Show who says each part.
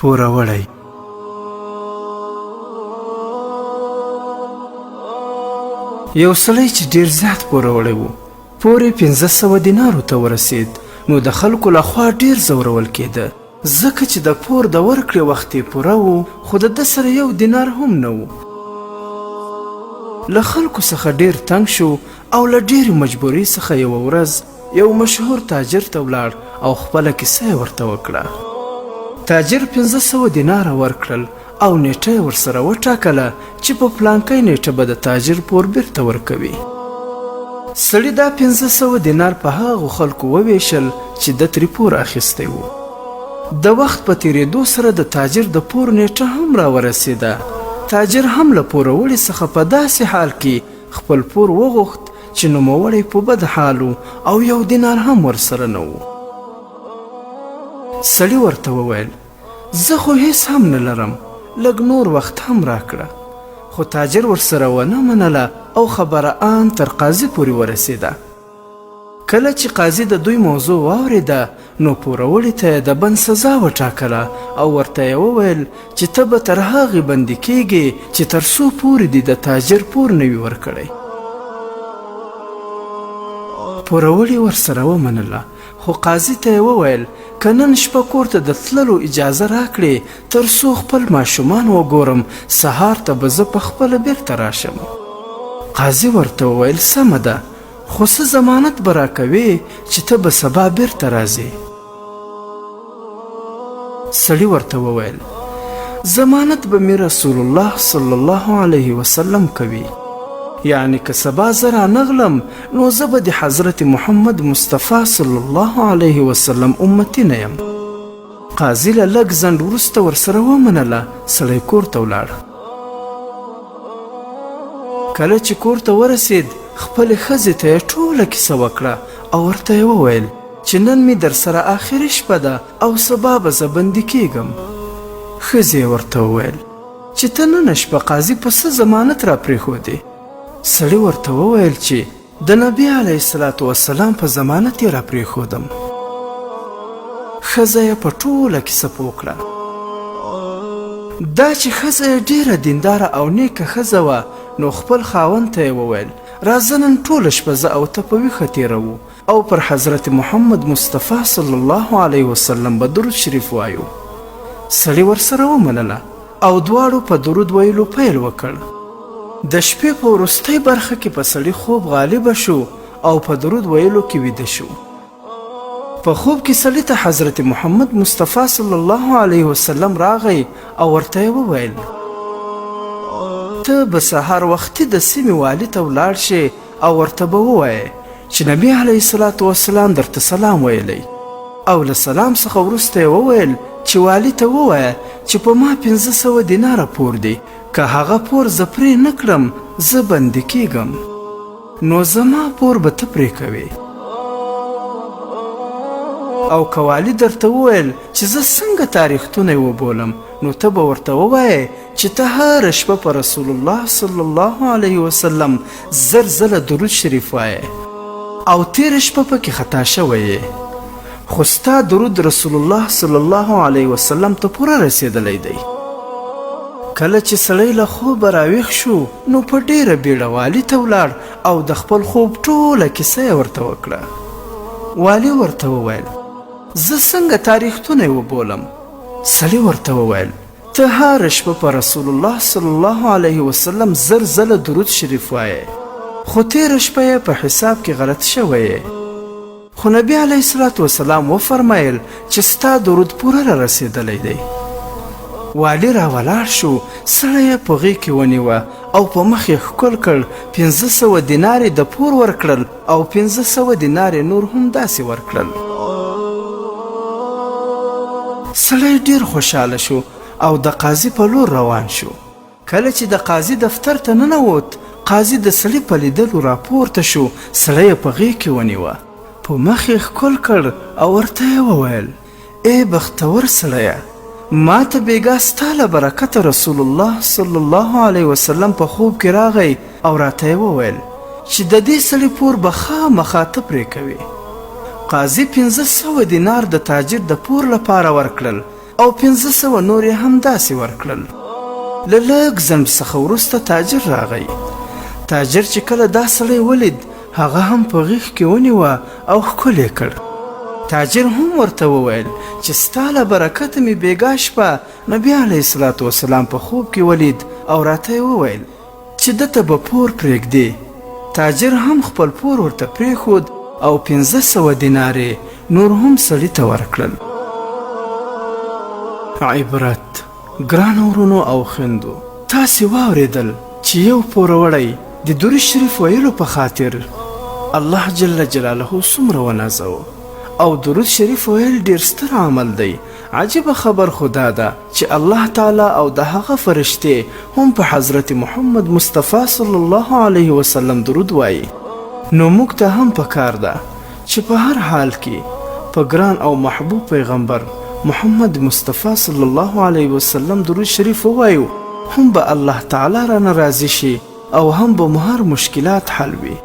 Speaker 1: پوروړی. یو سړی چې ډیر زیات پوروړی و، پور یې 1500 دینارو ته ورسید، نو د خلکو لخوا ډیر ځورول کېده، ځکه چې د پور د ورکړې وخت یې پوره و، خو د ده سره 1 دینار هم نه و. له خلکو څخه ډیر تنګ شو او له ډیرې مجبورۍ څخه یوه ورځ یو مشهور تاجر ته ولاړ او خپله کیسه یې ورته وکړه. تاجر 1500 دیناره ورکړل او نیټه یې ورسره وټاکله چې په پلانکۍ نیټه به د تاجر پور بیرته ورکوي. سړي دا 1500 دینار په هغو خلکو وویشل چې ده ترې پور اخیستی و. د وخت په تیریدو سره د تاجر د پور نیټه هم راورسېده. تاجر هم له پوروړي څخه په داسې حال کې خپل پور وغوښت چې نوموړی په بد حال او 1 دینار هم ورسره نه و. سړي ورته وویل زه خو هیڅ هم نه لرم، لږ نور وخت هم راکړه. خو تاجر ورسره ونه منله او خبره آن تر قاضي پورې ورسېده. کله چې قاضي د دوی موضوع واورېده نو پوروړي ته یې د بند سزا وټاکله او ورته یې وویل چې ته به تر هغې بندي کېږې چې تر څو پورې دې د تاجر پور نه وي ورکړی. پوروړي ورسره ومنله، خو قاضي ته یې وویل که نن شپه کور ته د تللو اجازه راکړې تر څو خپل ماشومان وګورم، سهار ته به زه پخپله بیرته راشم. قاضي ورته وویل سمه ده، خو څه ضمانت به راکوې چې ته به سبا بیرته راځې؟ سړي ورته وویل ضمانت به مې رسول الله صلی الله علیه وسلم کوي، یعنی که سبا زه رانغلم نو زه به د حضرت محمد مصطفی صلی الله علیه وسلم امتی نه یم. قاضي له لږ ځنډ وروسته ورسره ومنله. سړی کور ته ولاړ. کله چې کور ته ورسید خپلې ښځې ته یې ټوله کیسه وکړه او ورته یې وویل چې نن مې در سره آخري شپه ده او سبا به زه بندي کېږم. ښځې یې ورته وویل چې ته نن شپه قاضي په څه ضمانت را پرېښودې؟ سړي ورته وویل چې د نبي علیه الصلاة وسلام په ضمانت یې را پرېښودم. ښځه یې په ټوله کیسه پوه کړه. دا چې ښځه یې ډېره دینداره او نیکه ښځه وه نو خپل خاوند ته یې وویل راځه نن ټوله شپه زه او ته په ویښه تېروو او پر حضرت محمد مصطفی صلی الله علیه وسلم به درود شریف وایو. سړي ورسره ومنله او دواړو په درود ویلو پیل وکړ. د شپې په وروستۍ برخه کې په سړي خوب غالبه شو او په درود ویلو کې ویده شو. په خوب کې سړي ته حضرت محمد مصطفی صلی الله علیه وسلم راغی او ورته یې وویل ته به سهار وختي د سیمې والي ته ولاړ شې او ورته به ووایې چې نبي علیه الصلاة وسلام درته سلام ویلی او له سلام څخه وروسته یې وویل چې والي ته ووایه چې په ما 1500 دیناره پور دی، که هغه پور زه پرې نه کړم زه بندي کېږم، نو زما پور به ته پرې کوې. او که والي درته وویل چې زه څنګه تاریختونه وبولم نو ته به ورته ووایې چې ته هره شپه په رسول الله صلی الله علیه وسلم 1000 ځله درود شریف وایې او تېره شپه پکې خطا شوی یې، خو ستا درود رسول الله صلی الله علیه وسلم ته پوره رسېدلی دی. کله چې سړی له خوبه راویښ شو نو په ډېره بیړه والي ته ولاړ او د خپل خوب ټوله کیسه یې ورته وکړه. والي ورته وویل زه څنګه تاریختونه وبولم؟ سړي ورته وویل ته هره شپه په رسول الله صلی الله علیه وسلم 1000 ځله درود شریف وایې، خو تېره شپه یې په حساب کې غلط شوی یې. خو نبي علیه الصلاة وسلام وفرمایل چې ستا درود پوره را رسېدلی دی. والي را ولاړ شو، سړی یې په غېږ کې ونیوه او په مخ یې ښکل کړ. 1500 دینار د پور ورکړل او 1500 دینار نور هم داسې ورکړل. سړی ډېر خوشحاله شو او د قاضي په لور روان شو. کله چې د قاضي دفتر ته ننوت قاضي د سړي په لیدلو راپورته شو. سړی یې په غېږ کې ونیوه، په مخ یې ښکل کړ او ورته یې وویل ای بختور سړیه، ما ته بېګا ستا له برکته رسول الله صلی الله علیه وسلم په خوب کې راغی او راته یې وویل چې د دې سړي پور به خامخا ته پرې کوې. قاضي 1500 دینار د تاجر د پور لپاره ورکړل. او 500 نور یې هم داسې ورکړل. له لږ ځنډ څخه وروسته تاجر راغی. تاجر چې کله دا سړی ولید هغه هم په غیږ کې ونیوه او ښکل یې کړ. تاجر هم ورته وویل چې ستا له برکته مې بېګا شپه نبي علیه الصلاة وسلام په خوب کې ولید او راته یې وویل چې ده ته به پور پرېږدې. تاجر هم خپل پور ورته پرېښود او 500 دینارې نور هم سړي ته ورکړل. عبرت ګرانو ورونو او خویندو، تاسې واورېدل چې یو پوروړی د درود شریف ویلو په خاطر الله جل جلاله څومره ونازوه. او درود شریف ویل ډیر ستر عمل دی. عجیبه خبر خو دا ده چې الله تعالی او د هغه فرشتې هم په حضرت محمد مصطفی صلی الله علیه وسلم درود وایي. نو موږ ته هم پکار ده چې په هر حال کې په ګران او محبوب پیغمبر محمد مصطفی صلی الله علیه وسلم درود شریف ووایو، هم به الله تعالی را ناراضي شي او هم به مو هر مشکلات حل وي.